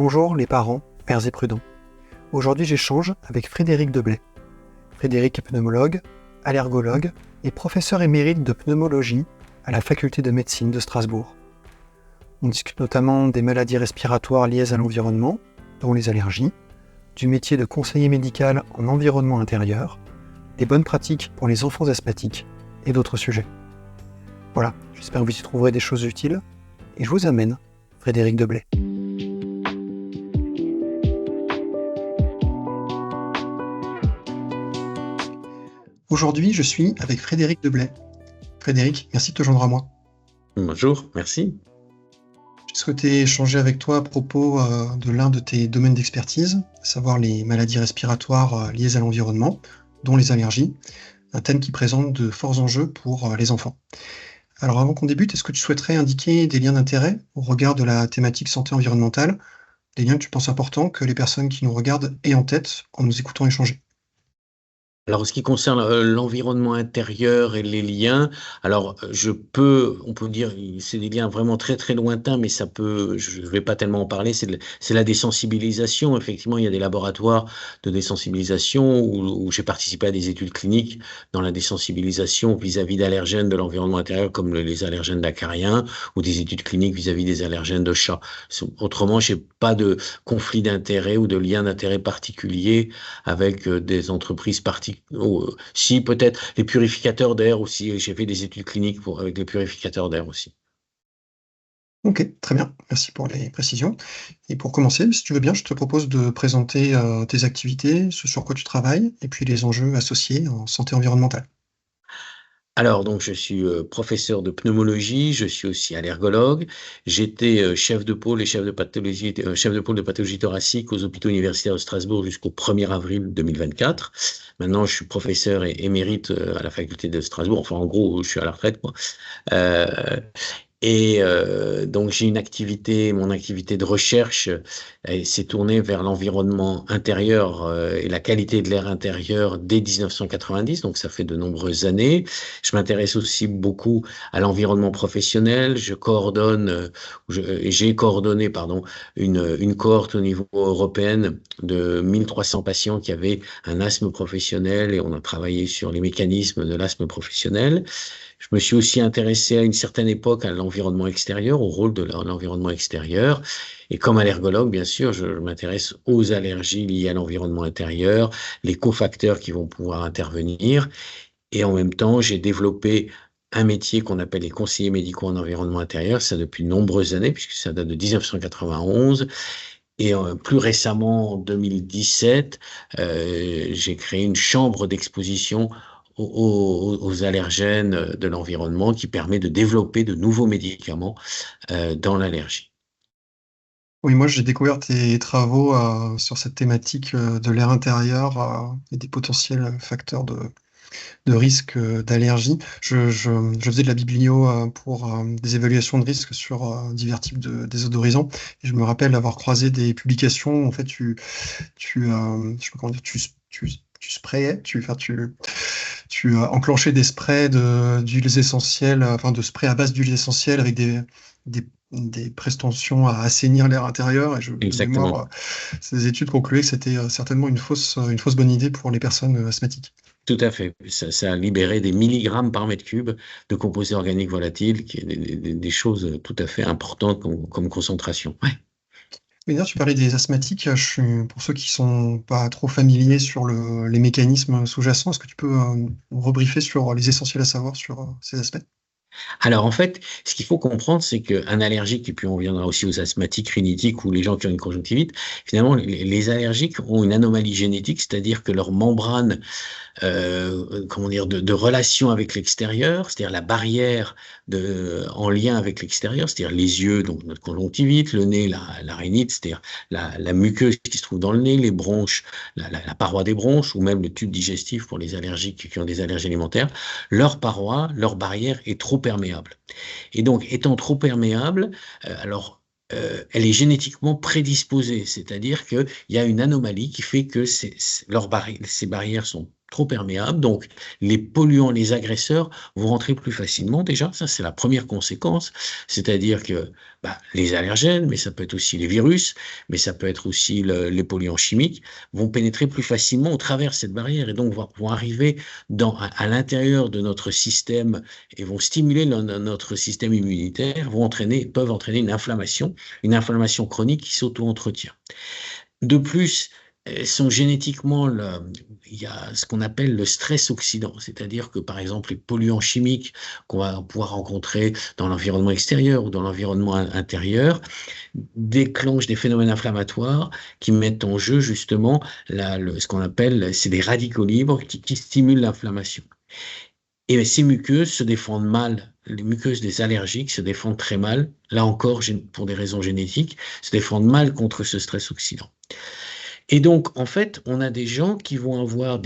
Bonjour les parents, pères et prudents. Aujourd'hui j'échange avec Frédéric Deblay. Frédéric est pneumologue, allergologue et professeur émérite de pneumologie à la faculté de médecine de Strasbourg. On discute notamment des maladies respiratoires liées à l'environnement, dont les allergies, du métier de conseiller médical en environnement intérieur, des bonnes pratiques pour les enfants asthmatiques et d'autres sujets. Voilà, j'espère que vous y trouverez des choses utiles et je vous amène Frédéric Deblay. Aujourd'hui, je suis avec Frédéric Deblay. Frédéric, merci de te joindre à moi. Bonjour, merci. Je souhaitais échanger avec toi à propos de l'un de tes domaines d'expertise, à savoir les maladies respiratoires liées à l'environnement, dont les allergies, un thème qui présente de forts enjeux pour les enfants. Alors avant qu'on débute, est-ce que tu souhaiterais indiquer des liens d'intérêt au regard de la thématique santé environnementale, des liens que tu penses importants que les personnes qui nous regardent aient en tête en nous écoutant échanger? Alors, en ce qui concerne, l'environnement intérieur et les liens, alors, on peut dire, c'est des liens vraiment très, très lointains, mais je vais pas tellement en parler, c'est la désensibilisation. Effectivement, il y a des laboratoires de désensibilisation où j'ai participé à des études cliniques dans la désensibilisation vis-à-vis d'allergènes de l'environnement intérieur, comme les allergènes d'acariens, ou des études cliniques vis-à-vis des allergènes de chats. Autrement, j'ai pas de conflit d'intérêt ou de lien d'intérêt particulier avec des entreprises si peut-être les purificateurs d'air aussi, j'ai fait des études cliniques avec les purificateurs d'air aussi. Ok, très bien, merci pour les précisions. Et pour commencer, si tu veux bien, je te propose de présenter tes activités, ce sur quoi tu travailles, et puis les enjeux associés en santé environnementale. Alors donc je suis, professeur de pneumologie, je suis aussi allergologue. J'étais, chef de pôle et chef de pôle de pathologie thoracique aux hôpitaux universitaires de Strasbourg jusqu'au 1er avril 2024. Maintenant je suis professeur et émérite, à la faculté de Strasbourg. Enfin en gros, je suis à la retraite quoi. Heu donc j'ai mon activité de recherche, elle s'est tournée vers l'environnement intérieur, et la qualité de l'air intérieur dès 1990, donc ça fait de nombreuses années. Je m'intéresse aussi beaucoup à l'environnement professionnel. J'ai coordonné, pardon, une cohorte au niveau européenne de 1 300 patients qui avaient un asthme professionnel et on a travaillé sur les mécanismes de l'asthme professionnel. Je me suis aussi intéressé à une certaine époque à l'environnement extérieur, au rôle de l'environnement extérieur. Et comme allergologue, bien sûr, je m'intéresse aux allergies liées à l'environnement intérieur, les cofacteurs qui vont pouvoir intervenir. Et en même temps, j'ai développé un métier qu'on appelle les conseillers médicaux en environnement intérieur, ça depuis de nombreuses années, puisque ça date de 1991. Et plus récemment, en 2017, j'ai créé une chambre d'exposition aux allergènes de l'environnement qui permet de développer de nouveaux médicaments dans l'allergie. Oui, moi j'ai découvert tes travaux sur cette thématique de l'air intérieur et des potentiels facteurs de risque d'allergie. Je faisais de la biblio pour des évaluations de risque sur divers types de désodorisants. Et je me rappelle avoir croisé des publications. En fait, je sais pas comment dire, tu sprayais, tu enclenchais des sprays d'huiles essentielles, enfin de sprays à base d'huiles essentielles avec des, des prétentions à assainir l'air intérieur. Et de mémoire, Exactement. ces études concluaient que c'était certainement une fausse bonne idée pour les personnes asthmatiques. Tout à fait. Ça a libéré des milligrammes par mètre cube de composés organiques volatiles, qui est des choses tout à fait importantes comme concentration. Ouais. Mais d'ailleurs, tu parlais des asthmatiques. Pour ceux qui sont pas trop familiers sur les mécanismes sous-jacents, est-ce que tu peux nous rebriefer sur les essentiels à savoir sur ces aspects? Alors en fait, ce qu'il faut comprendre, c'est qu'un allergique, et puis on reviendra aussi aux asthmatiques, rhinitiques ou les gens qui ont une conjonctivite, finalement, les allergiques ont une anomalie génétique, c'est-à-dire que leur membrane comment dire, de relation avec l'extérieur, c'est-à-dire la barrière en lien avec l'extérieur, c'est-à-dire les yeux, donc notre conjonctivite, le nez, la rhinite, c'est-à-dire la muqueuse qui se trouve dans le nez, les bronches, la paroi des bronches, ou même le tube digestif pour les allergiques qui ont des allergies alimentaires, leur barrière est trop perméable. Et donc, étant trop perméable, elle est génétiquement prédisposée, c'est-à-dire qu'il y a une anomalie qui fait que ces barrières sont trop perméable. Donc, les polluants, les agresseurs vont rentrer plus facilement déjà. Ça, c'est la première conséquence. C'est-à-dire que les allergènes, mais ça peut être aussi les virus, mais ça peut être aussi les polluants chimiques, vont pénétrer plus facilement au travers de cette barrière et donc vont arriver à l'intérieur de notre système et vont stimuler notre système immunitaire, peuvent entraîner une inflammation chronique qui s'auto-entretient. De plus, il y a ce qu'on appelle le stress oxydant, c'est-à-dire que par exemple les polluants chimiques qu'on va pouvoir rencontrer dans l'environnement extérieur ou dans l'environnement intérieur déclenchent des phénomènes inflammatoires qui mettent en jeu justement ce qu'on appelle, c'est des radicaux libres qui stimulent l'inflammation. Et ces muqueuses se défendent mal. Les muqueuses des allergiques se défendent très mal, là encore pour des raisons génétiques, se défendent mal contre ce stress oxydant. Et donc, en fait, on a des gens qui vont avoir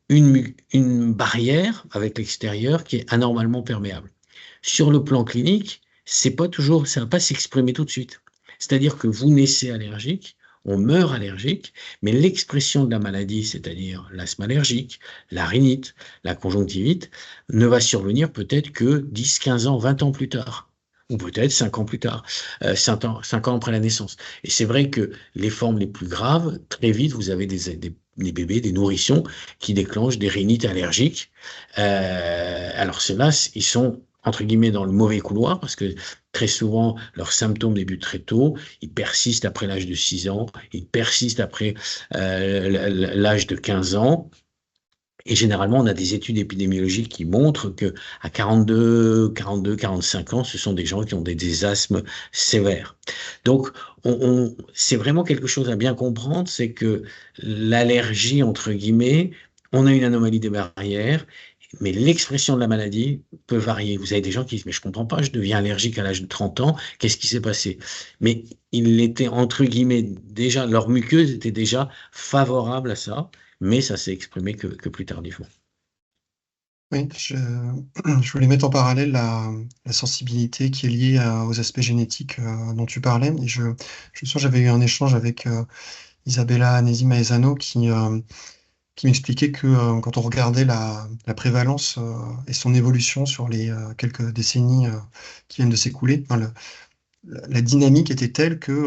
une barrière avec l'extérieur qui est anormalement perméable. Sur le plan clinique, ça va pas s'exprimer tout de suite. C'est-à-dire que vous naissez allergique, on meurt allergique, mais l'expression de la maladie, c'est-à-dire l'asthme allergique, la rhinite, la conjonctivite, ne va survenir peut-être que 10, 15 ans, 20 ans plus tard. Ou peut-être 5 ans plus tard, 5 ans après la naissance. Et c'est vrai que les formes les plus graves, très vite, vous avez des bébés, des nourrissons qui déclenchent des rhinites allergiques. Alors ceux-là, ils sont entre guillemets dans le mauvais couloir parce que très souvent leurs symptômes débutent très tôt, ils persistent après l'âge de 6 ans, ils persistent après l'âge de 15 ans. Et généralement, on a des études épidémiologiques qui montrent que à 42, 45 ans, ce sont des gens qui ont des asthmes sévères. Donc, c'est vraiment quelque chose à bien comprendre, c'est que l'allergie, entre guillemets, on a une anomalie des barrières, mais l'expression de la maladie peut varier. Vous avez des gens qui disent, mais je comprends pas, je deviens allergique à l'âge de 30 ans, qu'est-ce qui s'est passé? Mais il était, entre guillemets, déjà, leur muqueuse était déjà favorable à ça, mais ça s'est exprimé que plus tardivement. Oui, je voulais mettre en parallèle la sensibilité qui est liée aux aspects génétiques dont tu parlais. Et je me souviens, j'avais eu un échange avec Isabella Anesi-Maezano qui m'expliquait que quand on regardait la prévalence et son évolution sur les quelques décennies qui viennent de s'écouler, enfin, la dynamique était telle que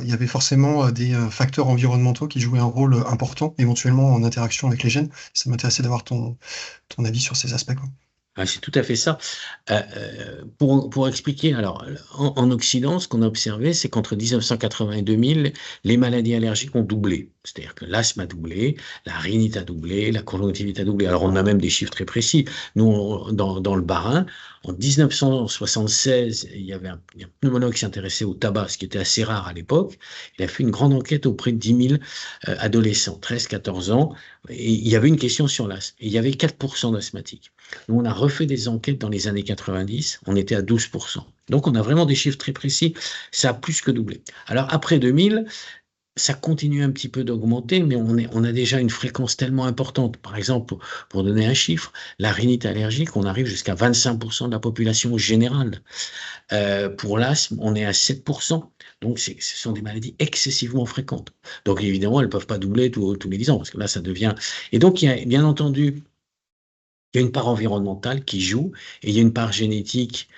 il y avait forcément des facteurs environnementaux qui jouaient un rôle important, éventuellement en interaction avec les gènes. Ça m'intéressait d'avoir ton avis sur ces aspects, quoi. Ah, c'est tout à fait ça. Pour expliquer, alors, en Occident, ce qu'on a observé, c'est qu'entre 1980 et 2000, les maladies allergiques ont doublé. C'est-à-dire que l'asthme a doublé, la rhinite a doublé, la conjonctivite a doublé. Alors, on a même des chiffres très précis. Nous, dans le Bas-Rhin, en 1976, il y avait un pneumologue qui s'intéressait au tabac, ce qui était assez rare à l'époque. Il a fait une grande enquête auprès de 10 000 adolescents, 13, 14 ans, et il y avait une question sur l'asthme. Et il y avait 4% d'asthmatiques. Nous, on a refait des enquêtes dans les années 90, on était à 12%. Donc, on a vraiment des chiffres très précis, ça a plus que doublé. Alors, après 2000, ça continue un petit peu d'augmenter, mais on a déjà une fréquence tellement importante. Par exemple, pour donner un chiffre, la rhinite allergique, on arrive jusqu'à 25% de la population générale. Pour l'asthme, on est à 7%. Donc, ce sont des maladies excessivement fréquentes. Donc, évidemment, elles ne peuvent pas doubler tous les 10 ans, parce que là, ça devient... Et donc, il y a bien entendu il y a une part environnementale qui joue et il y a une part génétique.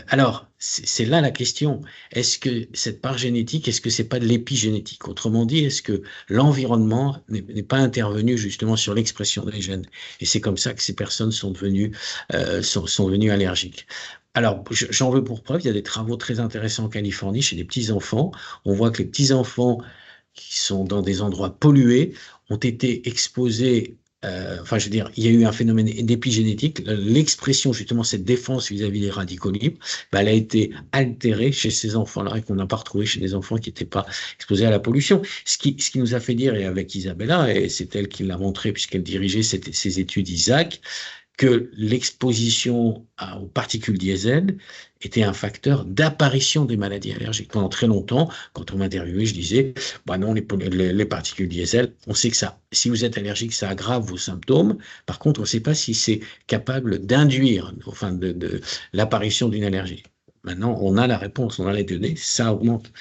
Alors, c'est là la question. Est-ce que cette part génétique, est-ce que c'est pas de l'épigénétique? Autrement dit, est-ce que l'environnement n'est pas intervenu justement sur l'expression des gènes? Et c'est comme ça que ces personnes sont devenues allergiques. Alors, j'en veux pour preuve, il y a des travaux très intéressants en Californie chez des petits-enfants. On voit que les petits-enfants qui sont dans des endroits pollués ont été exposés enfin, je veux dire, il y a eu un phénomène d'épigénétique. L'expression, justement, cette défense vis-à-vis des radicaux libres, elle a été altérée chez ces enfants-là et qu'on n'a pas retrouvé chez des enfants qui n'étaient pas exposés à la pollution. Ce qui nous a fait dire, et avec Isabella, et c'est elle qui l'a montré puisqu'elle dirigeait ces études ISAC, que l'exposition aux particules diesel était un facteur d'apparition des maladies allergiques. Pendant très longtemps, quand on m'interviewait, je disais, bah non, les particules diesel, on sait que ça, si vous êtes allergique, ça aggrave vos symptômes. Par contre, on ne sait pas si c'est capable d'induire, enfin, de l'apparition d'une allergie. Maintenant, on a la réponse, on a les données, ça augmente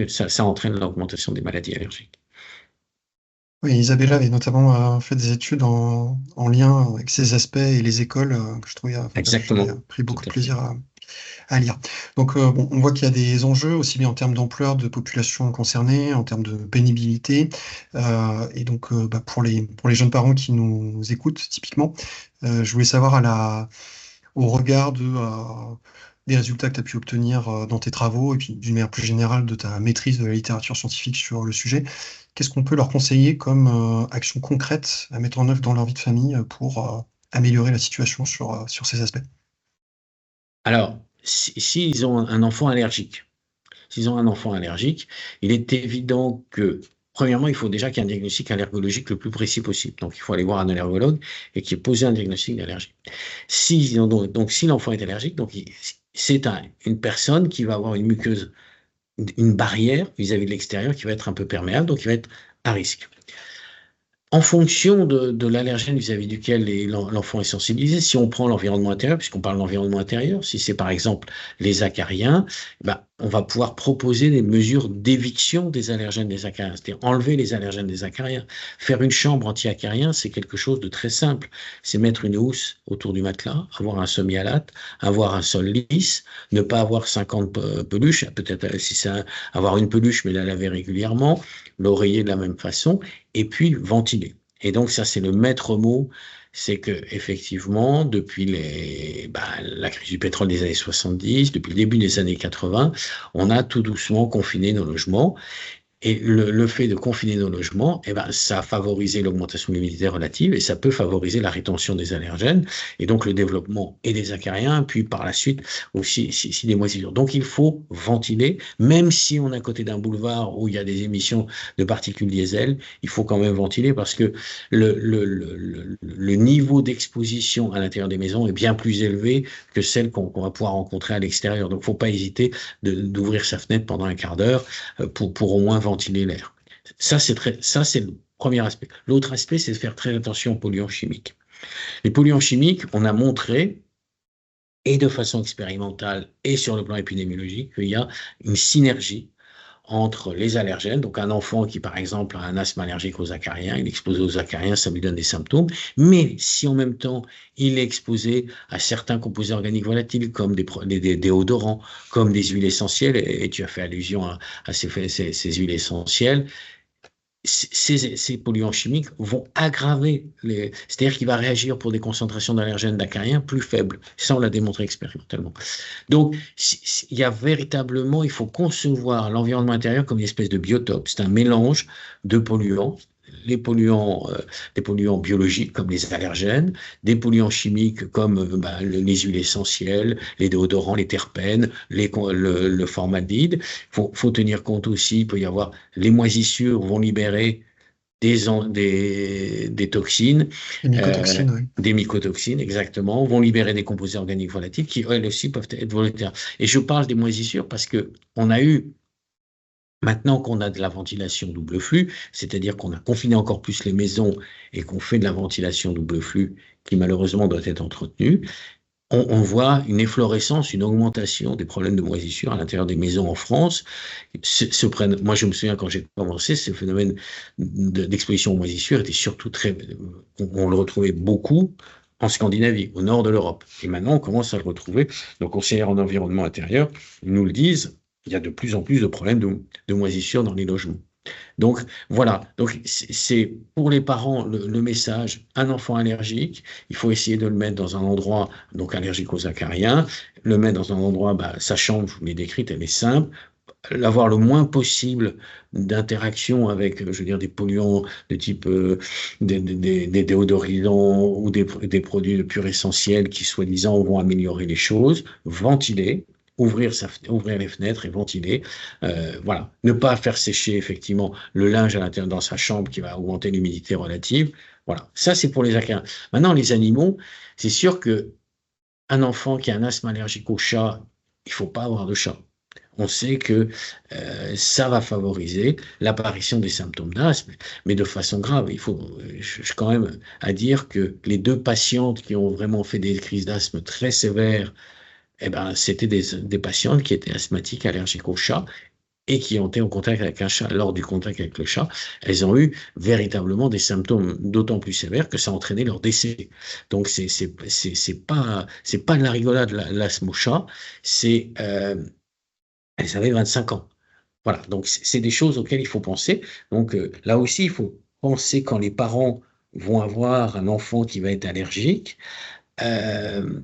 ça entraîne l'augmentation des maladies allergiques. Oui, Isabella avait notamment fait des études en lien avec ces aspects et les écoles que je trouvais, enfin, que j'avais Exactement, pris tout beaucoup de à fait. plaisir à lire. Donc, bon, on voit qu'il y a des enjeux aussi bien en termes d'ampleur de population concernée, en termes de pénibilité. Et donc, bah, pour les jeunes parents qui nous écoutent, typiquement, je voulais savoir au regard des résultats que tu as pu obtenir dans tes travaux et puis d'une manière plus générale de ta maîtrise de la littérature scientifique sur le sujet, qu'est-ce qu'on peut leur conseiller comme action concrète à mettre en œuvre dans leur vie de famille pour améliorer la situation sur ces aspects? Alors, s'ils ont un enfant allergique, s'ils ont un enfant allergique, il est évident que, premièrement, il faut déjà qu'il y ait un diagnostic allergologique le plus précis possible. Donc, il faut aller voir un allergologue et qu'il ait posé un diagnostic d'allergie. Donc, si l'enfant est allergique, c'est une personne qui va avoir une muqueuse, une barrière vis-à-vis de l'extérieur qui va être un peu perméable, donc il va être à risque. En fonction de l'allergène vis-à-vis duquel l'enfant est sensibilisé, si on prend l'environnement intérieur, puisqu'on parle d'environnement intérieur, si c'est par exemple les acariens, on va pouvoir proposer des mesures d'éviction des allergènes des acariens, c'est-à-dire enlever les allergènes des acariens. Faire une chambre anti-acarien, c'est quelque chose de très simple. C'est mettre une housse autour du matelas, avoir un semi-alate, avoir un sol lisse, ne pas avoir 50 peluches, peut-être si c'est avoir une peluche, mais la laver régulièrement, l'oreiller de la même façon, et puis ventiler. Et donc ça, c'est le maître mot, c'est que effectivement, depuis la crise du pétrole des années 70, depuis le début des années 80, on a tout doucement confiné nos logements. Et le fait de confiner nos logements, ça a favorisé l'augmentation de l'humidité relative et ça peut favoriser la rétention des allergènes et donc le développement et des acariens, puis par la suite aussi des moisissures. Donc il faut ventiler, même si on est à côté d'un boulevard où il y a des émissions de particules diesel, il faut quand même ventiler parce que le niveau d'exposition à l'intérieur des maisons est bien plus élevé que celle qu'on va pouvoir rencontrer à l'extérieur. Donc il ne faut pas hésiter d'ouvrir sa fenêtre pendant un quart d'heure pour au moins ventiler l'air. Ça, c'est le premier aspect. L'autre aspect, c'est de faire très attention aux polluants chimiques. Les polluants chimiques, on a montré, et de façon expérimentale et sur le plan épidémiologique, qu'il y a une synergie entre les allergènes, donc un enfant qui, par exemple, a un asthme allergique aux acariens, il est exposé aux acariens, ça lui donne des symptômes, mais si en même temps, il est exposé à certains composés organiques volatiles, comme des déodorants, comme des huiles essentielles, et tu as fait allusion à ces huiles essentielles, ces polluants chimiques vont aggraver c'est-à-dire qu'il va réagir pour des concentrations d'allergènes d'acariens plus faibles. Ça, on l'a démontré expérimentalement. Donc, il y a véritablement, il faut concevoir l'environnement intérieur comme une espèce de biotope. C'est un mélange de polluants, des polluants biologiques comme les allergènes, des polluants chimiques comme les huiles essentielles, les déodorants, les terpènes, le formaldéhyde. Faut tenir compte aussi, il peut y avoir les moisissures vont libérer des toxines, Les mycotoxines, oui. des mycotoxines, exactement, vont libérer des composés organiques volatiles qui, elles aussi, peuvent être volontaires. Et je parle des moisissures parce que on a eu, maintenant qu'on a de la ventilation double flux, c'est-à-dire qu'on a confiné encore plus les maisons et qu'on fait de la ventilation double flux qui malheureusement doit être entretenue, on voit une efflorescence, une augmentation des problèmes de moisissure à l'intérieur des maisons en France. Moi, je me souviens quand j'ai commencé, ce phénomène d'exposition aux moisissures était surtout on le retrouvait beaucoup en Scandinavie, au nord de l'Europe. Et maintenant, on commence à le retrouver. Nos conseillers en environnement intérieur nous le disent, il y a de plus en plus de problèmes de moisissure dans les logements. Donc voilà, donc c'est pour les parents le message, un enfant allergique, il faut essayer de le mettre dans un endroit donc allergique aux acariens, le mettre dans un endroit, sa chambre, je vous l'ai décrite, elle est simple, l'avoir le moins possible d'interaction avec, je veux dire, des polluants de type des déodorisants ou des produits de pur essentiel qui soi-disant vont améliorer les choses, ventiler, ouvrir les fenêtres et ventiler. Voilà. Ne pas faire sécher effectivement le linge à l'intérieur dans sa chambre qui va augmenter l'humidité relative. Voilà. Ça, c'est pour les acariens. Maintenant, les animaux, c'est sûr que un enfant qui a un asthme allergique au chat, il ne faut pas avoir de chat. On sait que ça va favoriser l'apparition des symptômes d'asthme, mais de façon grave. Je suis quand même à dire que les deux patientes qui ont vraiment fait des crises d'asthme très sévères, c'était des patientes qui étaient asthmatiques, allergiques au chat, et qui ont été en contact avec un chat, lors du contact avec le chat, elles ont eu véritablement des symptômes d'autant plus sévères que ça a entraîné leur décès. Donc c'est pas de la rigolade l'asthme au chat, c'est elles avaient 25 ans. Voilà, donc c'est des choses auxquelles il faut penser. Donc là aussi, il faut penser quand les parents vont avoir un enfant qui va être allergique. Euh,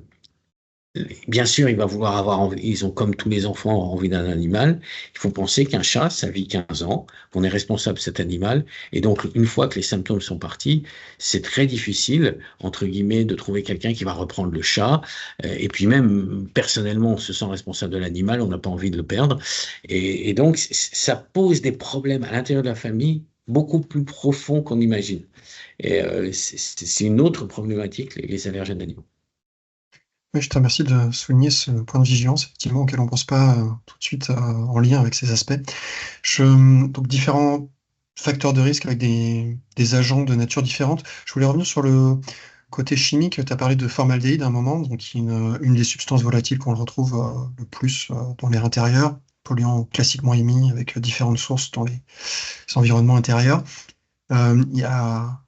Bien sûr, il va vouloir avoir envie, ils ont comme tous les enfants envie d'un animal. Il faut penser qu'un chat, ça vit 15 ans, qu'on est responsable de cet animal. Et donc, une fois que les symptômes sont partis, c'est très difficile, entre guillemets, de trouver quelqu'un qui va reprendre le chat. Et puis même, personnellement, on se sent responsable de l'animal, on n'a pas envie de le perdre. Et donc, ça pose des problèmes à l'intérieur de la famille beaucoup plus profonds qu'on imagine. Et c'est une autre problématique, les allergènes d'animaux. Oui, je te remercie de souligner ce point de vigilance, effectivement, auquel on ne pense pas tout de suite en lien avec ces aspects. Donc, différents facteurs de risque avec des agents de nature différente. Je voulais revenir sur le côté chimique. Tu as parlé de formaldéhyde à un moment, donc qui est une des substances volatiles qu'on retrouve le plus dans l'air intérieur, polluant classiquement émis avec différentes sources dans les environnements intérieurs. Il y a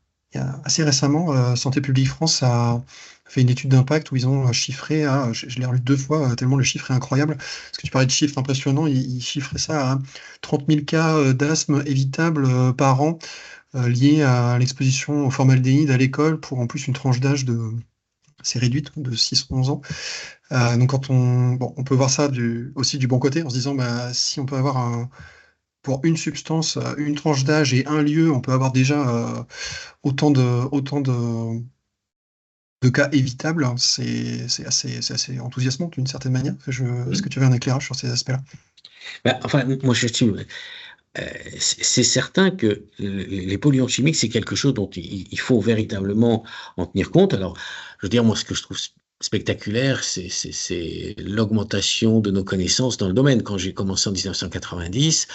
assez récemment, Santé publique France a fait une étude d'impact où ils ont chiffré je l'ai relu 2 fois, tellement le chiffre est incroyable. Parce que tu parlais de chiffres impressionnants, ils chiffraient ça à 30 000 cas d'asthme évitables par an liés à l'exposition au formaldéhyde à l'école pour en plus une tranche d'âge assez réduite, de 6-11 ans. Donc bon, on peut voir ça aussi du bon côté en se disant bah, si on peut avoir pour une substance, une tranche d'âge et un lieu, on peut avoir déjà autant de cas évitables. C'est assez enthousiasmant d'une certaine manière. Est-ce que tu avais un éclairage sur ces aspects-là? Ben, enfin, moi, je suis, c'est certain que les polluants chimiques, c'est quelque chose dont il faut véritablement en tenir compte. Alors, je veux dire, moi, ce que je trouve spectaculaire, c'est l'augmentation de nos connaissances dans le domaine. Quand j'ai commencé en 1990,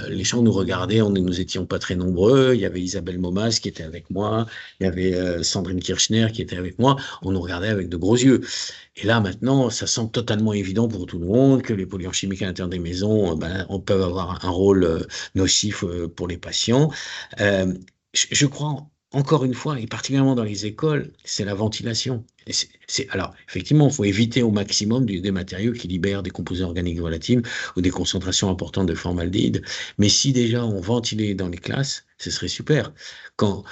les gens nous regardaient, nous étions pas très nombreux. Il y avait Isabelle Momas qui était avec moi, il y avait Sandrine Kirchner qui était avec moi. On nous regardait avec de gros yeux. Et là, maintenant, ça semble totalement évident pour tout le monde que les polluants chimiques à l'intérieur des maisons, on peut avoir un rôle nocif pour les patients. Je crois, encore une fois, et particulièrement dans les écoles, c'est la ventilation. Alors, effectivement, il faut éviter au maximum des matériaux qui libèrent des composés organiques volatiles ou des concentrations importantes de formaldéhyde. Mais si déjà on ventilait dans les classes, ce serait super. Quand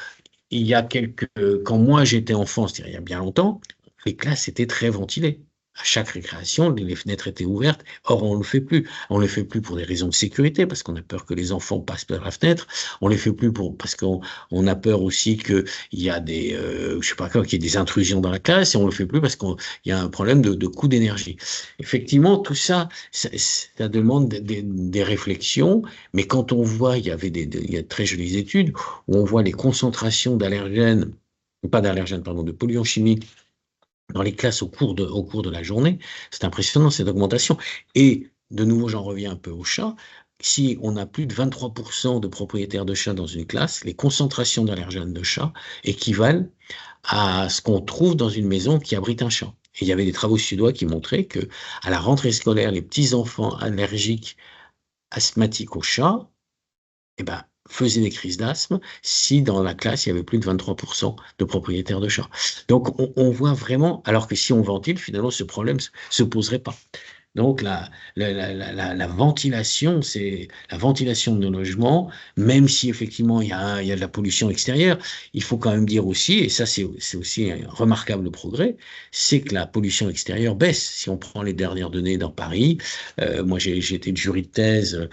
quand moi j'étais enfant, c'est-à-dire il y a bien longtemps, les classes étaient très ventilées. À chaque récréation, les fenêtres étaient ouvertes. Or, on ne le fait plus. On ne le fait plus pour des raisons de sécurité, parce qu'on a peur que les enfants passent par la fenêtre. On ne les fait plus parce qu'on a peur aussi qu'il y a je sais pas quoi, qu'il y ait des intrusions dans la classe. Et on ne le fait plus parce qu'il y a un problème de coût d'énergie. Effectivement, tout ça, ça demande des réflexions. Mais quand on voit, il y a de très jolies études où on voit les concentrations d'allergènes, pas d'allergènes, pardon, de polluants chimiques dans les classes au cours de la journée. C'est impressionnant cette augmentation. Et de nouveau, j'en reviens un peu au chat. Si on a plus de 23% de propriétaires de chats dans une classe, les concentrations d'allergènes de chats équivalent à ce qu'on trouve dans une maison qui abrite un chat. Et il y avait des travaux suédois qui montraient que à la rentrée scolaire, les petits enfants allergiques asthmatiques aux chats, eh ben, faisaient des crises d'asthme si dans la classe, il y avait plus de 23% de propriétaires de chats. Donc, on voit vraiment, alors que si on ventile, finalement, ce problème se poserait pas. Donc la ventilation, c'est la ventilation de nos logements, même si effectivement il y a de la pollution extérieure, il faut quand même dire aussi, et ça c'est aussi un remarquable progrès, c'est que la pollution extérieure baisse. Si on prend les dernières données dans Paris, moi j'ai été le jury de thèse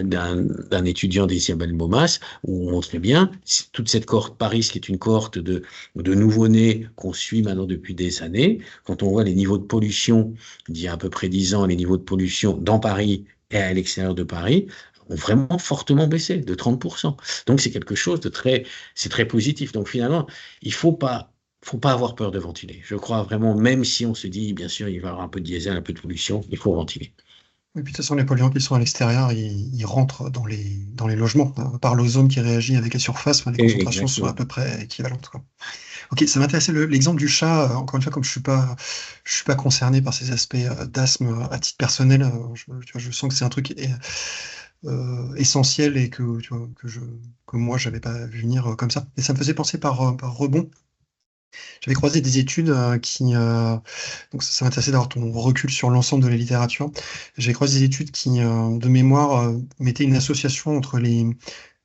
d'un étudiant d'Isabelle Momas, où on montrait bien toute cette cohorte Paris, qui est une cohorte de nouveau-nés qu'on suit maintenant depuis des années, quand on voit les niveaux de pollution d'il y a à peu près 10 ans, les niveaux de pollution dans Paris et à l'extérieur de Paris ont vraiment fortement baissé, de 30%. Donc c'est très positif. Donc finalement, il faut pas avoir peur de ventiler. Je crois vraiment, même si on se dit, bien sûr, il va y avoir un peu de diesel, un peu de pollution, il faut ventiler. Et puis de toute façon, les polluants qui sont à l'extérieur, ils rentrent dans les logements, hein, par l'ozone qui réagit avec les surfaces, enfin, les concentrations sont à Exactement. peu près équivalentes, quoi. Ok, ça m'intéressait l'exemple du chat. Encore une fois, comme je suis pas concerné par ces aspects d'asthme à titre personnel, tu vois, je sens que c'est un truc essentiel et que, tu vois, que moi, j'avais pas vu venir comme ça. Et ça me faisait penser par rebond. J'avais croisé des études donc ça m'intéressait d'avoir ton recul sur l'ensemble de la littérature. J'avais croisé des études qui, de mémoire, mettaient une association entre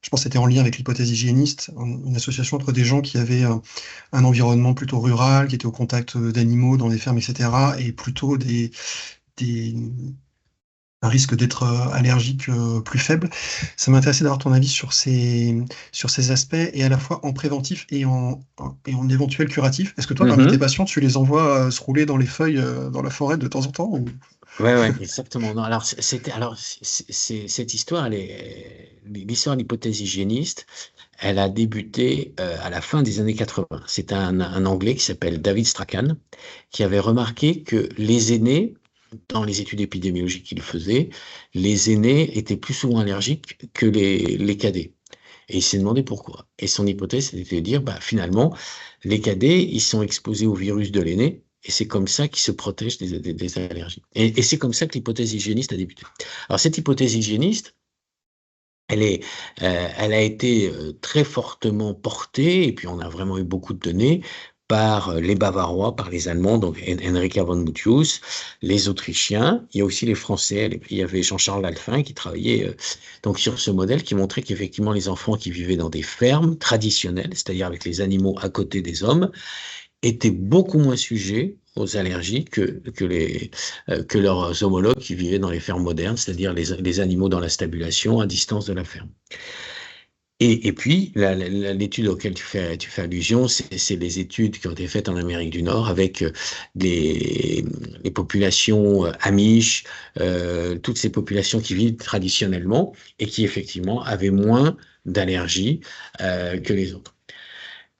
je pense que c'était en lien avec l'hypothèse hygiéniste, une association entre des gens qui avaient un environnement plutôt rural, qui étaient au contact d'animaux dans les fermes, etc., et plutôt des, un risque d'être allergique plus faible. Ça m'intéressait d'avoir ton avis sur ces aspects, et à la fois en préventif et en éventuel curatif. Est-ce que toi, parmi tes Mhm. patients, tu les envoies se rouler dans les feuilles dans la forêt de temps en temps Ouais, ouais, exactement. Non, alors, cette histoire, l'histoire de l'hypothèse hygiéniste, elle a débuté à la fin des années 80. C'est un Anglais qui s'appelle David Strachan qui avait remarqué que les aînés, dans les études épidémiologiques qu'il faisait, les aînés étaient plus souvent allergiques que les cadets. Et il s'est demandé pourquoi. Et son hypothèse, c'était de dire, bah, finalement, les cadets, ils sont exposés au virus de l'aîné, et c'est comme ça qu'ils se protègent des allergies. Et c'est comme ça que l'hypothèse hygiéniste a débuté. Alors, cette hypothèse hygiéniste, elle est, elle a été très fortement portée, et puis on a vraiment eu beaucoup de données par les Bavarois, par les Allemands, donc Enrica von Mutius, les Autrichiens, il y a aussi les Français, il y avait Jean-Charles Alphin qui travaillait donc sur ce modèle qui montrait qu'effectivement les enfants qui vivaient dans des fermes traditionnelles, c'est-à-dire avec les animaux à côté des hommes, étaient beaucoup moins sujets aux allergies que leurs homologues qui vivaient dans les fermes modernes, c'est-à-dire les animaux dans la stabulation à distance de la ferme. Et puis, l'étude auquel tu fais allusion, c'est les études qui ont été faites en Amérique du Nord avec les populations amish, toutes ces populations qui vivent traditionnellement et qui effectivement avaient moins d'allergies que les autres.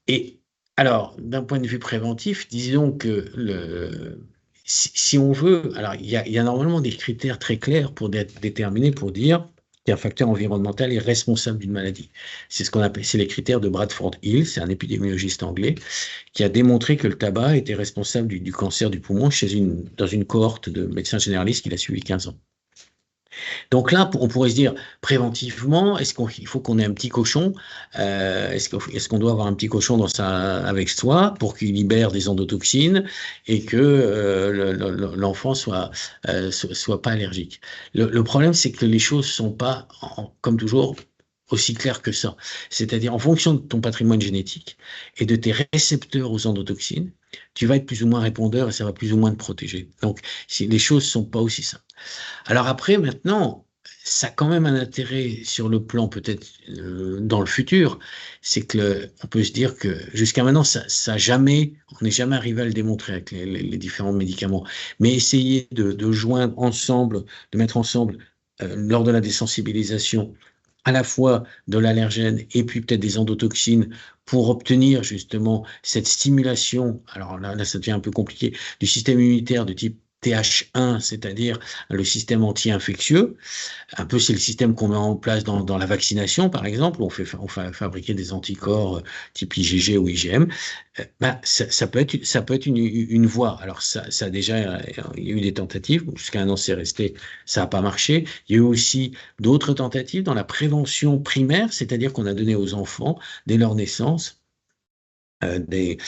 Et alors, d'un point de vue préventif, disons que si on veut, alors il y a normalement des critères très clairs pour déterminer, pour dire qu'un facteur environnemental est responsable d'une maladie. C'est ce qu'on appelle, c'est les critères de Bradford Hill, c'est un épidémiologiste anglais, qui a démontré que le tabac était responsable du cancer du poumon dans une cohorte de médecins généralistes qu'il a suivi 15 ans. Donc là, on pourrait se dire, préventivement, il faut qu'on ait un petit cochon, est-ce qu'on doit avoir un petit cochon avec soi pour qu'il libère des endotoxines et que l'enfant soit pas allergique. Le problème, c'est que les choses sont pas, comme toujours, aussi claires que ça. C'est-à-dire, en fonction de ton patrimoine génétique et de tes récepteurs aux endotoxines, tu vas être plus ou moins répondeur et ça va plus ou moins te protéger. Donc, si les choses sont pas aussi simples. Alors après, maintenant, ça a quand même un intérêt sur le plan peut-être dans le futur, c'est que on peut se dire que jusqu'à maintenant, on n'est jamais arrivé à le démontrer avec les différents médicaments. Mais essayer de joindre ensemble, de mettre ensemble lors de la désensibilisation à la fois de l'allergène et puis peut-être des endotoxines pour obtenir justement cette stimulation, alors là ça devient un peu compliqué, du système immunitaire de type TH1, c'est-à-dire le système anti-infectieux. Un peu, c'est le système qu'on met en place dans la vaccination, par exemple, où on fait fabriquer des anticorps type IgG ou IgM. Ben, ça peut être une voie. Alors, ça a déjà, il y a eu des tentatives. Jusqu'à un an, c'est resté, ça n'a pas marché. Il y a eu aussi d'autres tentatives dans la prévention primaire, c'est-à-dire qu'on a donné aux enfants, dès leur naissance, des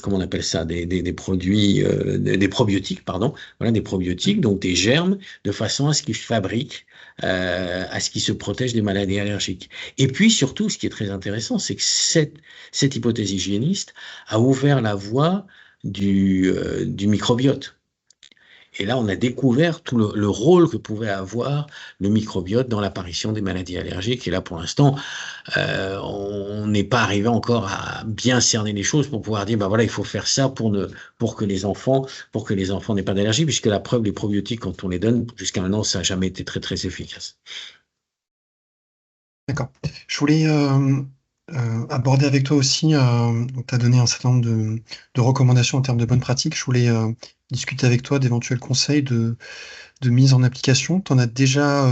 comment on appelle ça, des produits, des probiotiques, pardon, voilà, des probiotiques, donc des germes, de façon à ce qu'ils fabriquent, à ce qu'ils se protègent des maladies allergiques. Et puis surtout, ce qui est très intéressant, c'est que cette hypothèse hygiéniste a ouvert la voie du microbiote. Et là, on a découvert tout le rôle que pouvait avoir le microbiote dans l'apparition des maladies allergiques. Et là, pour l'instant, on n'est pas arrivé encore à bien cerner les choses pour pouvoir dire, bah voilà, il faut faire ça pour que les enfants n'aient pas d'allergie, puisque la preuve, les probiotiques, quand on les donne, jusqu'à maintenant, ça n'a jamais été très, très efficace. D'accord. Je voulais aborder avec toi aussi, tu as donné un certain nombre de recommandations en termes de bonnes pratiques. Je voulais discuter avec toi d'éventuels conseils de mise en application. Tu en as déjà,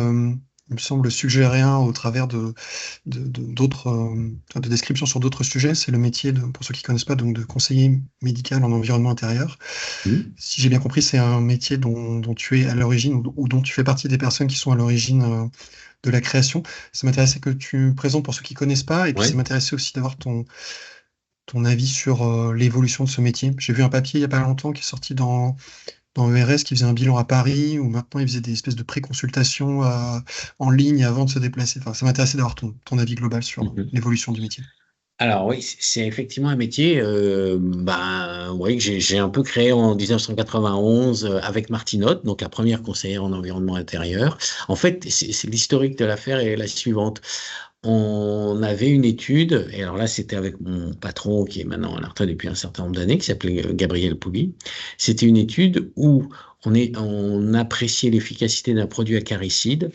il me semble, suggéré un au travers d'autres, de descriptions sur d'autres sujets. C'est le métier, pour ceux qui ne connaissent pas, donc de conseiller médical en environnement intérieur. Mhm. Si j'ai bien compris, c'est un métier dont tu es à l'origine ou dont tu fais partie des personnes qui sont à l'origine de la création. Ça m'intéressait que tu présentes pour ceux qui ne connaissent pas, et puis ça Ouais. m'intéressait aussi d'avoir ton avis sur l'évolution de ce métier. J'ai vu un papier il n'y a pas longtemps qui est sorti dans ERS qui faisait un bilan à Paris, où maintenant ils faisaient des espèces de pré-consultations en ligne avant de se déplacer. Enfin, ça m'intéressait d'avoir ton avis global sur Mhm. l'évolution du métier. Alors oui, c'est effectivement un métier oui, que j'ai un peu créé en 1991 avec Martinotte, donc la première conseillère en environnement intérieur. En fait, l'historique de l'affaire est la suivante. On avait une étude, et alors là, c'était avec mon patron qui est maintenant à la retraite depuis un certain nombre d'années, qui s'appelait Gabriel Pougy. C'était une étude où on appréciait l'efficacité d'un produit acaricide.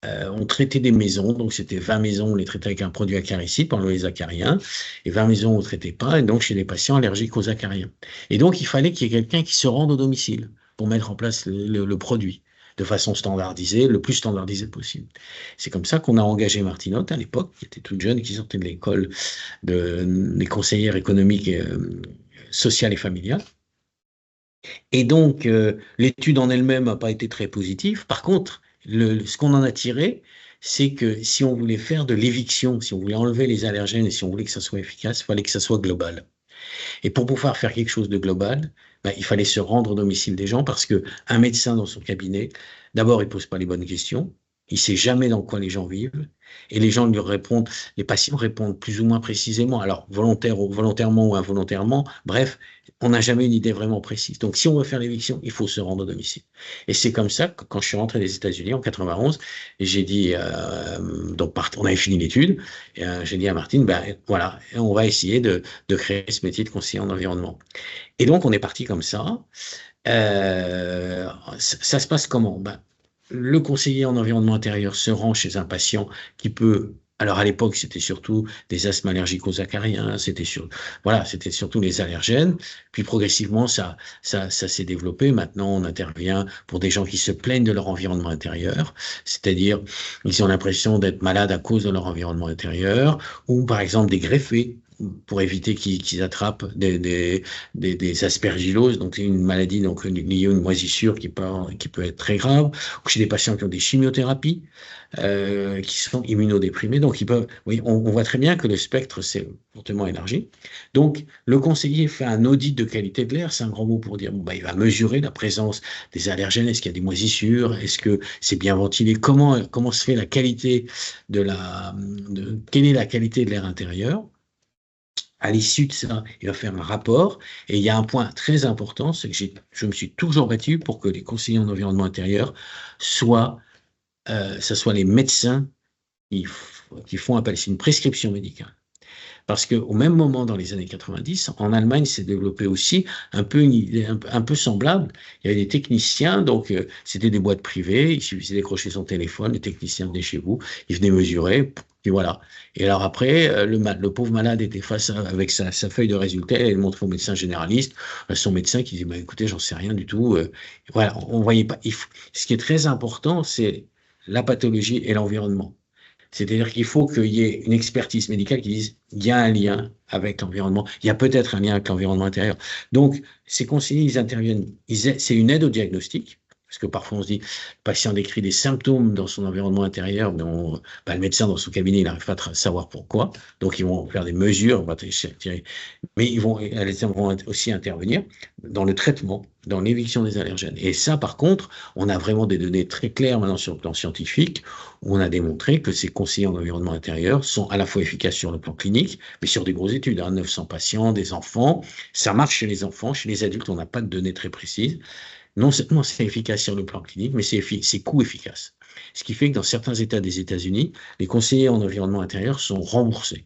On traitait des maisons, donc c'était 20 maisons, on les traitait avec un produit acaricide pendant les acariens, et 20 maisons on ne traitait pas, et donc chez les patients allergiques aux acariens. Et donc il fallait qu'il y ait quelqu'un qui se rende au domicile pour mettre en place le produit de façon standardisée, le plus standardisée possible. C'est comme ça qu'on a engagé Martinotte à l'époque, qui était toute jeune, qui sortait de l'école des conseillères économiques, sociales et familiales. Et donc, l'étude en elle-même n'a pas été très positive. Par contre, ce qu'on en a tiré, c'est que si on voulait faire de l'éviction, si on voulait enlever les allergènes et si on voulait que ça soit efficace, il fallait que ça soit global. Et pour pouvoir faire quelque chose de global, ben, il fallait se rendre au domicile des gens parce que un médecin dans son cabinet, d'abord, il pose pas les bonnes questions. Il sait jamais dans quoi les gens vivent. Et les gens lui répondent, les patients répondent plus ou moins précisément, alors volontairement ou involontairement. Bref, on n'a jamais une idée vraiment précise. Donc, si on veut faire l'éviction, il faut se rendre au domicile. Et c'est comme ça que quand je suis rentré des États-Unis en 91, j'ai dit, on avait fini l'étude, et j'ai dit à Martine, ben voilà, on va essayer de créer ce métier de conseiller en environnement. Et donc, on est parti comme ça. Ça se passe comment? Ben, le conseiller en environnement intérieur se rend chez un patient qui peut. Alors à l'époque, c'était surtout des asthmes allergiques aux acariens, c'était surtout les allergènes. Puis progressivement, ça s'est développé. Maintenant, on intervient pour des gens qui se plaignent de leur environnement intérieur, c'est-à-dire ils ont l'impression d'être malades à cause de leur environnement intérieur, ou par exemple des greffés pour éviter qu'ils attrapent des aspergilloses, donc c'est une maladie donc liée à une moisissure qui peut être très grave, ou chez des patients qui ont des chimiothérapies, qui sont immunodéprimés. Donc, oui, on voit très bien que le spectre s'est fortement élargi. Donc, le conseiller fait un audit de qualité de l'air, c'est un grand mot pour dire, bon, bah, il va mesurer la présence des allergènes, est-ce qu'il y a des moisissures, est-ce que c'est bien ventilé, comment se fait la qualité quelle est la qualité de l'air intérieur. À l'issue de ça, il va faire un rapport. Et il y a un point très important, c'est que je me suis toujours battu pour que les conseillers en environnement intérieur ça soit les médecins qui font appel. C'est une prescription médicale. Parce qu'au même moment, dans les années 90, en Allemagne s'est développé aussi un peu une idée un peu semblable. Il y avait des techniciens, donc c'était des boîtes privées, il suffisait de décrocher son téléphone, les techniciens venaient chez vous, ils venaient mesurer, et voilà. Et alors après, le pauvre malade était avec sa feuille de résultat, et il montrait au médecin généraliste, son médecin qui dit, bah, écoutez, j'en sais rien du tout. Voilà, on voyait pas. Ce qui est très important, c'est la pathologie et l'environnement. C'est-à-dire qu'il faut qu'il y ait une expertise médicale qui dise il y a un lien avec l'environnement, il y a peut-être un lien avec l'environnement intérieur. Donc, ces conseillers, ils interviennent, c'est une aide au diagnostic, parce que parfois on se dit, le patient décrit des symptômes dans son environnement intérieur, mais le médecin dans son cabinet, il n'arrive pas à savoir pourquoi. Donc, ils vont faire des mesures, mais elles vont aussi intervenir dans le traitement, dans l'éviction des allergènes. Et ça, par contre, on a vraiment des données très claires maintenant sur le plan scientifique, où on a démontré que ces conseillers en environnement intérieur sont à la fois efficaces sur le plan clinique, mais sur des grosses études, 900 patients, des enfants. Ça marche chez les enfants, chez les adultes, on n'a pas de données très précises. Non seulement c'est efficace sur le plan clinique, mais c'est coût efficace. Ce qui fait que dans certains États des États-Unis, les conseillers en environnement intérieur sont remboursés.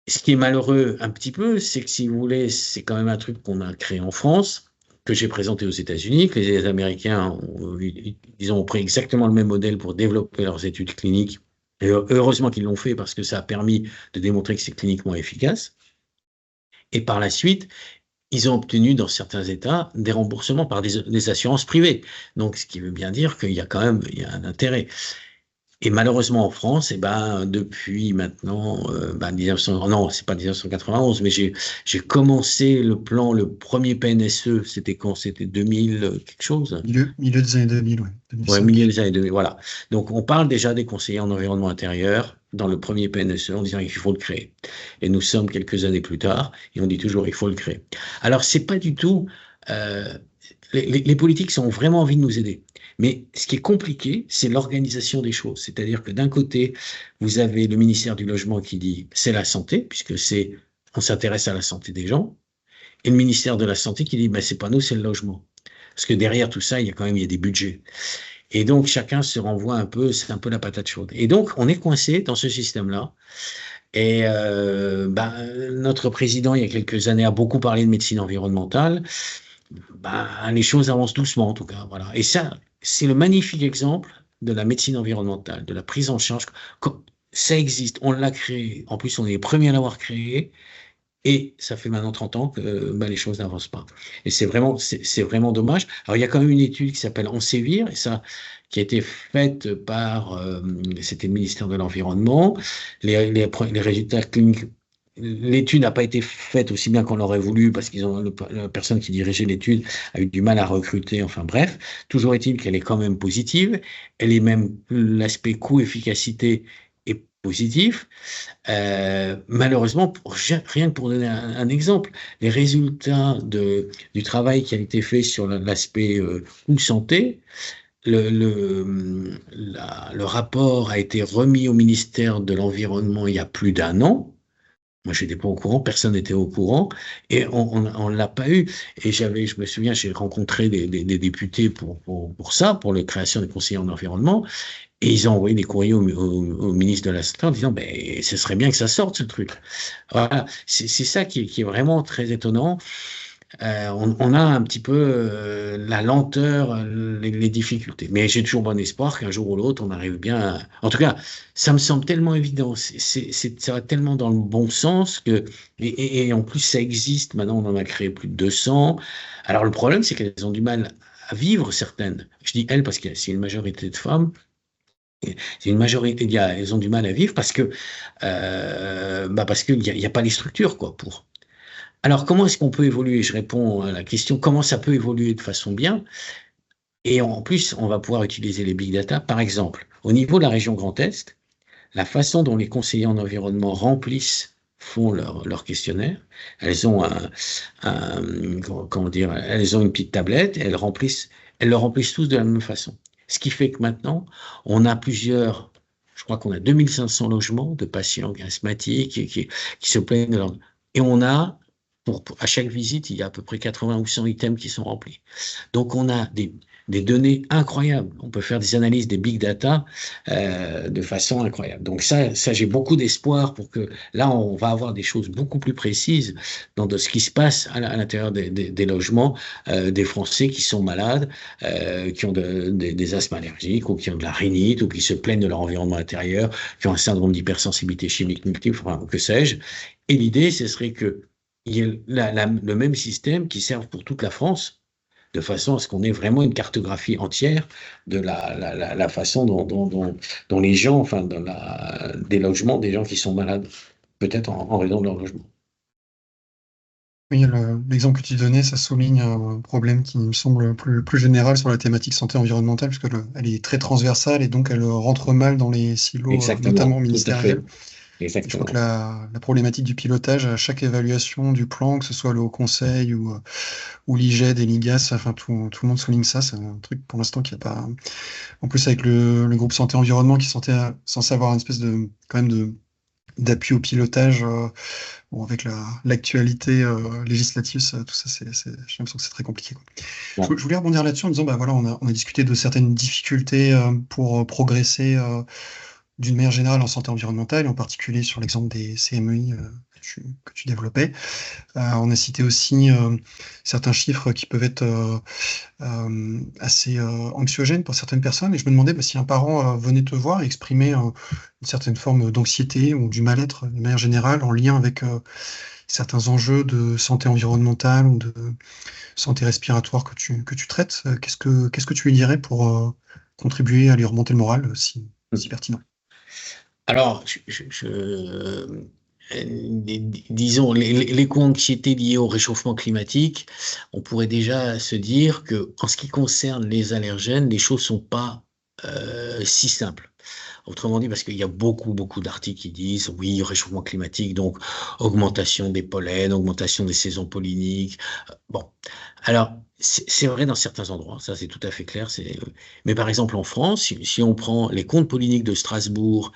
Ce qui est malheureux un petit peu, c'est que si vous voulez, c'est quand même un truc qu'on a créé en France, que j'ai présenté aux États-Unis, que les Américains ont pris exactement le même modèle pour développer leurs études cliniques. Et heureusement qu'ils l'ont fait parce que ça a permis de démontrer que c'est cliniquement efficace. Et par la suite, ils ont obtenu dans certains États des remboursements par des assurances privées. Donc, ce qui veut bien dire qu'il y a quand même il y a un intérêt. Et malheureusement en France, depuis maintenant, 1900, non, c'est pas 1991, mais j'ai commencé le premier PNSE, c'était quand? C'était 2000 quelque chose. Milieu des années 2000, ouais, Ouais, milieu 2005. des années 2000, voilà. Donc, on parle déjà des conseillers en environnement intérieur dans le premier PNSE en disant qu'il faut le créer. Et nous sommes quelques années plus tard et on dit toujours il faut le créer. Alors, c'est pas du tout. euh, les politiques ont vraiment envie de nous aider. Mais ce qui est compliqué, c'est l'organisation des choses. C'est-à-dire que d'un côté, vous avez le ministère du Logement qui dit c'est la santé, puisque on s'intéresse à la santé des gens, et le ministère de la Santé qui dit c'est pas nous, c'est le logement. Parce que derrière tout ça, il y a des budgets. Et donc, chacun se renvoie un peu, c'est un peu la patate chaude. Et donc, on est coincé dans ce système-là. Et notre président, il y a quelques années, a beaucoup parlé de médecine environnementale. Les choses avancent doucement, en tout cas. Voilà. Et ça, c'est le magnifique exemple de la médecine environnementale, de la prise en charge. Ça existe, on l'a créé. En plus, on est les premiers à l'avoir créé. Et ça fait maintenant 30 ans que les choses n'avancent pas. Et c'est vraiment dommage. Alors, il y a quand même une étude qui s'appelle Ensévir, et ça, qui a été faite par, c'était le ministère de l'Environnement. Les résultats cliniques, l'étude n'a pas été faite aussi bien qu'on l'aurait voulu, parce la personne qui dirigeait l'étude a eu du mal à recruter. Enfin bref, toujours est-il qu'elle est quand même positive. Elle est même, l'aspect coût-efficacité est positif. Malheureusement, rien que pour donner un exemple, les résultats du travail qui a été fait sur l'aspect coût santé, le rapport a été remis au ministère de l'Environnement il y a plus d'un an. Moi, j'étais pas au courant, personne n'était au courant, et on l'a pas eu. Et je me souviens, j'ai rencontré des députés pour ça, pour la création des conseillers en environnement. Et ils ont envoyé des courriers au ministre de la Santé en disant, ce serait bien que ça sorte, ce truc. Voilà. C'est ça qui est vraiment très étonnant. On a un petit peu la lenteur, les difficultés. Mais j'ai toujours bon espoir qu'un jour ou l'autre, on arrive bien En tout cas, ça me semble tellement évident. Ça va tellement dans le bon sens et en plus, ça existe. Maintenant, on en a créé plus de 200. Alors, le problème, c'est qu'elles ont du mal à vivre, certaines. Je dis elles parce que c'est une majorité de femmes. C'est une majorité, elles ont du mal à vivre parce qu'il y a pas les structures, quoi, pour. Alors, comment est-ce qu'on peut évoluer? Je réponds à la question, comment ça peut évoluer de façon bien? Et en plus, on va pouvoir utiliser les big data. Par exemple, au niveau de la région Grand Est, la façon dont les conseillers en environnement font leur questionnaire, elles ont comment dire, elles ont une petite tablette, elles le remplissent tous de la même façon. Ce qui fait que maintenant, on a je crois qu'on a 2500 logements de patients asthmatiques qui se plaignent et on a, à chaque visite, il y a à peu près 80 ou 100 items qui sont remplis. Donc, on a des données incroyables. On peut faire des analyses des big data de façon incroyable. Donc, ça j'ai beaucoup d'espoir pour que là, on va avoir des choses beaucoup plus précises de ce qui se passe à l'intérieur des logements des Français qui sont malades, qui ont des asthmes allergiques ou qui ont de la rhinite ou qui se plaignent de leur environnement intérieur, qui ont un syndrome d'hypersensibilité chimique multiple, enfin, que sais-je. Et l'idée, ce serait que il y ait le même système qui serve pour toute la France, de façon à ce qu'on ait vraiment une cartographie entière de la façon dont les gens, enfin, des logements, des gens qui sont malades, peut-être en raison de leur logement. Oui, l'exemple que tu donnais, ça souligne un problème qui me semble plus général sur la thématique santé environnementale, puisque elle est très transversale et donc elle rentre mal dans les silos, notamment Exactement, tout à fait. ministériels. Je crois que Exactement. la problématique du pilotage, à chaque évaluation du plan, que ce soit le Haut Conseil ou l'IGED et l'IGAS, enfin tout le monde souligne ça. C'est un truc pour l'instant qui n'a pas. En plus, avec le groupe Santé Environnement qui est censé avoir une espèce quand même d'appui au pilotage, bon, avec l'actualité législative, tout ça, j'ai l'impression que c'est très compliqué, quoi. Bon. Je voulais rebondir là-dessus en disant, voilà, on a discuté de certaines difficultés pour progresser d'une manière générale en santé environnementale, et en particulier sur l'exemple des CMEI que tu développais. On a cité aussi certains chiffres qui peuvent être assez anxiogènes pour certaines personnes, et je me demandais si un parent venait te voir et exprimait une certaine forme d'anxiété ou du mal-être de manière générale en lien avec certains enjeux de santé environnementale ou de santé respiratoire que tu traites. Qu'est-ce que tu lui dirais pour contribuer à lui remonter le moral, si pertinent? Alors, disons, l'éco-anxiété liée au réchauffement climatique, on pourrait déjà se dire que, en ce qui concerne les allergènes, les choses sont pas si simples. Autrement dit, parce qu'il y a beaucoup d'articles qui disent, oui, réchauffement climatique, donc augmentation des pollens, augmentation des saisons polliniques. Bon, alors, c'est vrai dans certains endroits, ça c'est tout à fait clair. Mais par exemple en France, si on prend les comptes polliniques de Strasbourg,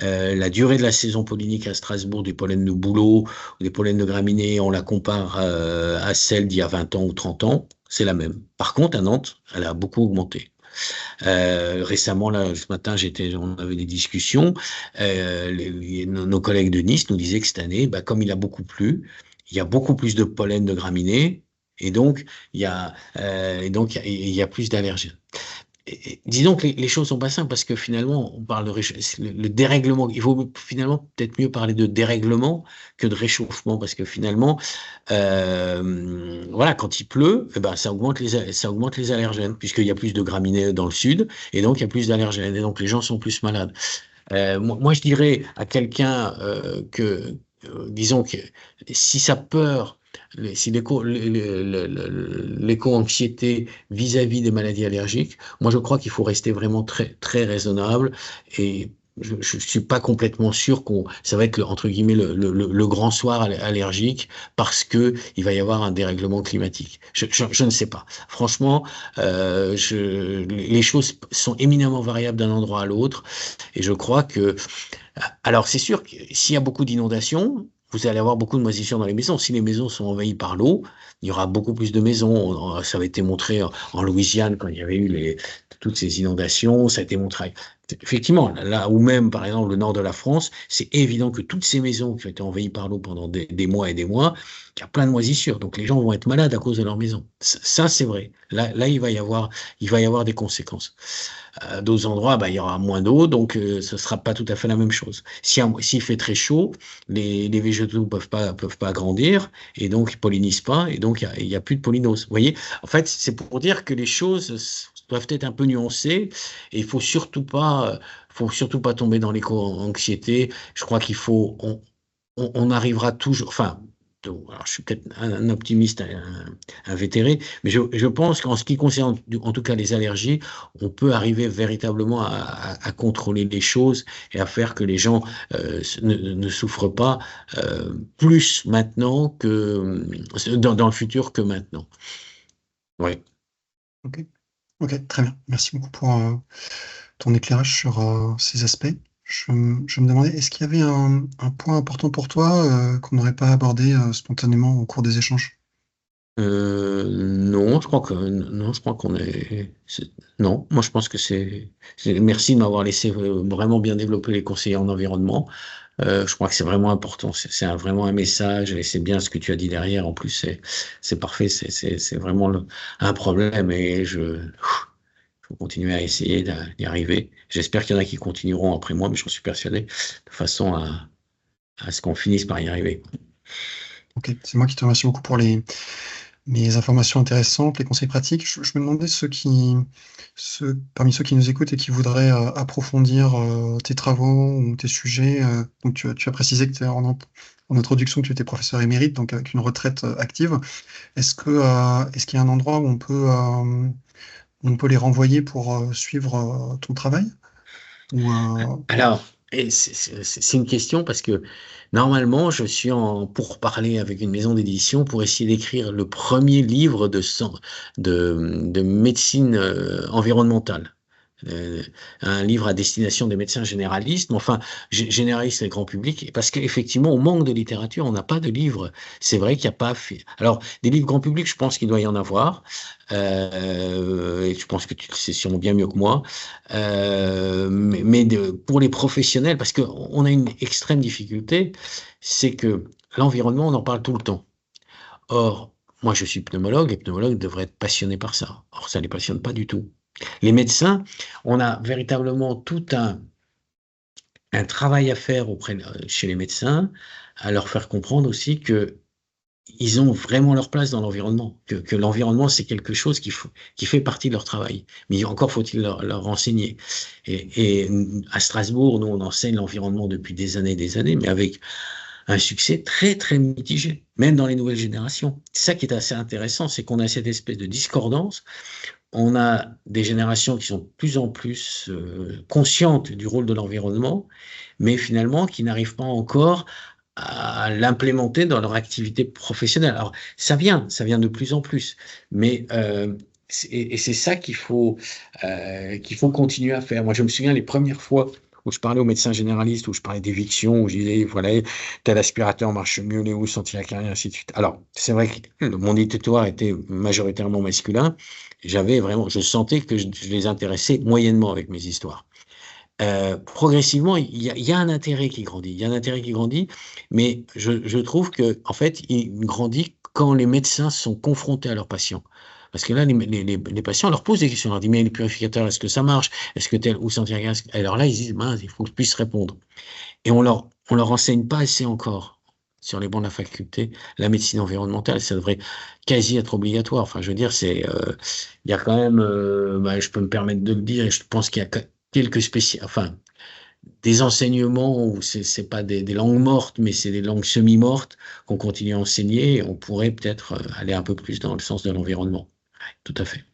la durée de la saison pollinique à Strasbourg des pollens de bouleau, ou des pollens de graminées, on la compare à celle d'il y a 20 ans ou 30 ans, c'est la même. Par contre, à Nantes, elle a beaucoup augmenté. Récemment, là, ce matin, on avait des discussions. Nos collègues de Nice nous disaient que cette année, bah, comme il a beaucoup plu, il y a beaucoup plus de pollen de graminées, et donc il y a plus d'allergènes. Disons que les choses sont pas simples parce que finalement, on parle de le dérèglement. Il faut finalement peut-être mieux parler de dérèglement que de réchauffement parce que finalement, voilà, quand il pleut, eh ben, ça augmente les allergènes puisqu'il y a plus de graminées dans le sud et donc il y a plus d'allergènes et donc les gens sont plus malades. Moi, je dirais à quelqu'un disons que si sa peur, si l'éco-anxiété vis-à-vis des maladies allergiques, moi je crois qu'il faut rester vraiment très raisonnable et je ne suis pas complètement sûr ça va être entre guillemets le grand soir allergique parce que il va y avoir un dérèglement climatique. Je ne sais pas. Franchement, les choses sont éminemment variables d'un endroit à l'autre et je crois que alors, c'est sûr que s'il y a beaucoup d'inondations, vous allez avoir beaucoup de moisissures dans les maisons. Si les maisons sont envahies par l'eau, il y aura beaucoup plus de maisons. Ça avait été montré en Louisiane quand il y avait eu toutes ces inondations. Ça a été montré. Effectivement, là où même, par exemple, le nord de la France, c'est évident que toutes ces maisons qui ont été envahies par l'eau pendant des mois et des mois, il y a plein de moisissures. Donc, les gens vont être malades à cause de leur maison. Ça, c'est vrai. Là, il va y avoir des conséquences. À d'autres endroits, bah, il y aura moins d'eau, donc ce sera pas tout à fait la même chose. S'il fait très chaud, les végétaux peuvent pas grandir, et donc ils pollinisent pas, et donc il y a plus de pollinose. Vous voyez, en fait, c'est pour dire que les choses doivent être un peu nuancées, et faut surtout pas tomber dans l'éco-anxiété. Je crois on arrivera toujours, enfin, alors je suis peut-être un optimiste invétéré, mais je pense qu'en ce qui concerne en tout cas les allergies, on peut arriver véritablement à contrôler les choses et à faire que les gens ne souffrent pas plus maintenant que dans le futur que maintenant. Ouais. Ok, ok, très bien. Merci beaucoup pour ton éclairage sur ces aspects. Je me demandais, est-ce qu'il y avait un point important pour toi qu'on n'aurait pas abordé spontanément au cours des échanges? Non, je crois qu'on non, moi je pense que merci de m'avoir laissé vraiment bien développer les conseillers en environnement. Je crois que c'est vraiment important. Vraiment un message et c'est bien ce que tu as dit derrière. En plus, c'est parfait. C'est vraiment un problème et faut continuer à essayer d'y arriver. J'espère qu'il y en a qui continueront après moi, mais j'en suis persuadé de façon à ce qu'on finisse par y arriver. Ok, c'est moi qui te remercie beaucoup pour mes informations intéressantes, les conseils pratiques. Je me demandais parmi ceux qui nous écoutent et qui voudraient approfondir tes travaux ou tes sujets. Donc tu as précisé que en introduction que tu étais professeur émérite, donc avec une retraite active. Est-ce qu'il y a un endroit où on peut les renvoyer pour suivre ton travail? Ou, Alors, c'est une question parce que normalement, je suis en pourparlers avec une maison d'édition pour essayer d'écrire le premier livre de médecine environnementale. Euh, un livre à destination des médecins généralistes, mais enfin généralistes et grand public, parce qu'effectivement, on manque de littérature, on n'a pas de livres. C'est vrai qu'il n'y a pas. Alors, des livres grand public, je pense qu'il doit y en avoir, et je pense que tu le sais sûrement bien mieux que moi. Pour les professionnels, parce qu'on a une extrême difficulté, c'est que l'environnement, on en parle tout le temps. Or, moi, je suis pneumologue, les pneumologues devraient être passionnés par ça. Or, ça ne les passionne pas du tout. Les médecins, on a véritablement tout un travail à faire chez les médecins, à leur faire comprendre aussi que ils ont vraiment leur place dans l'environnement, que l'environnement, c'est quelque chose qui fait partie de leur travail. Mais encore faut-il leur enseigner. Et à Strasbourg, nous, on enseigne l'environnement depuis des années, mais avec un succès très, très mitigé, même dans les nouvelles générations. C'est ça qui est assez intéressant, c'est qu'on a cette espèce de discordance. On a des générations qui sont de plus en plus conscientes du rôle de l'environnement, mais finalement qui n'arrivent pas encore à l'implémenter dans leur activité professionnelle. Alors, ça vient de plus en plus, mais et c'est ça qu'il faut continuer à faire. Moi, je me souviens les premières fois où je parlais aux médecins généralistes, où je parlais d'éviction, où je disais, voilà, tel aspirateur marche mieux, les housses anti-acariens, ainsi de suite. Alors, c'est vrai que mon éditoire était majoritairement masculin. Je sentais que je les intéressais moyennement avec mes histoires. Progressivement, il y a un intérêt qui grandit. Il y a un intérêt qui grandit, mais je trouve que, en fait, il grandit quand les médecins sont confrontés à leurs patients. Parce que là, les patients leur posent des questions. On leur dit, mais les purificateurs, est-ce que ça marche? Est-ce que tel ou anti-acariens? Alors là, ils disent, mince, il faut que je puisse répondre. Et on leur enseigne pas assez encore sur les bancs de la faculté. La médecine environnementale, ça devrait quasi être obligatoire. Enfin, je veux dire, il y a quand même, je peux me permettre de le dire, et je pense qu'il y a quelques enfin, des enseignements où c'est pas des langues mortes, mais c'est des langues semi-mortes qu'on continue à enseigner. Et on pourrait peut-être aller un peu plus dans le sens de l'environnement. Ouais, tout à fait.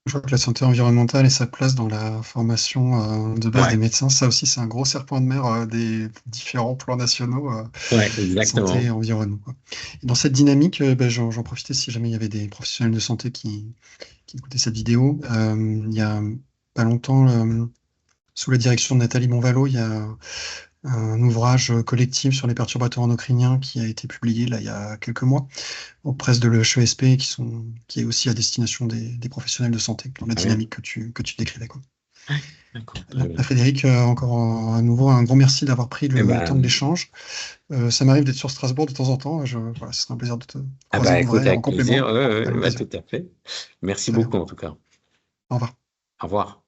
Je vois que la santé environnementale et sa place dans la formation de base des Ouais, médecins, ça aussi, c'est un gros serpent de mer des différents plans nationaux ouais, santé et exactement. environnement, quoi. Et dans cette dynamique, j'en profitais si jamais il y avait des professionnels de santé qui écoutaient cette vidéo. Il y a pas longtemps, sous la direction de Nathalie Bonvalot, il y a un ouvrage collectif sur les perturbateurs endocriniens qui a été publié là, il y a quelques mois aux presses de l'HESP qui est aussi à destination des professionnels de santé dans la Ah bien. dynamique que tu décrivais, quoi. Ouais, d'accord, Bah, très bien. Frédéric, encore à nouveau un grand merci d'avoir pris Eh le temps de ben, l'échange. Ça m'arrive d'être sur Strasbourg de temps en temps. Voilà, ce sera un plaisir de te ah croiser bah en écoute, vrai, en avec plaisir, complément, ouais, à ouais, bah, l'occasion. tout à fait. Merci Très bien. beaucoup en tout cas. Au revoir. Au revoir.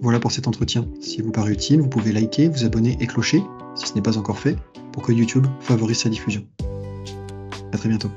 Voilà pour cet entretien. Si vous paraît utile, vous pouvez liker, vous abonner et clocher, si ce n'est pas encore fait, pour que YouTube favorise sa diffusion. À très bientôt.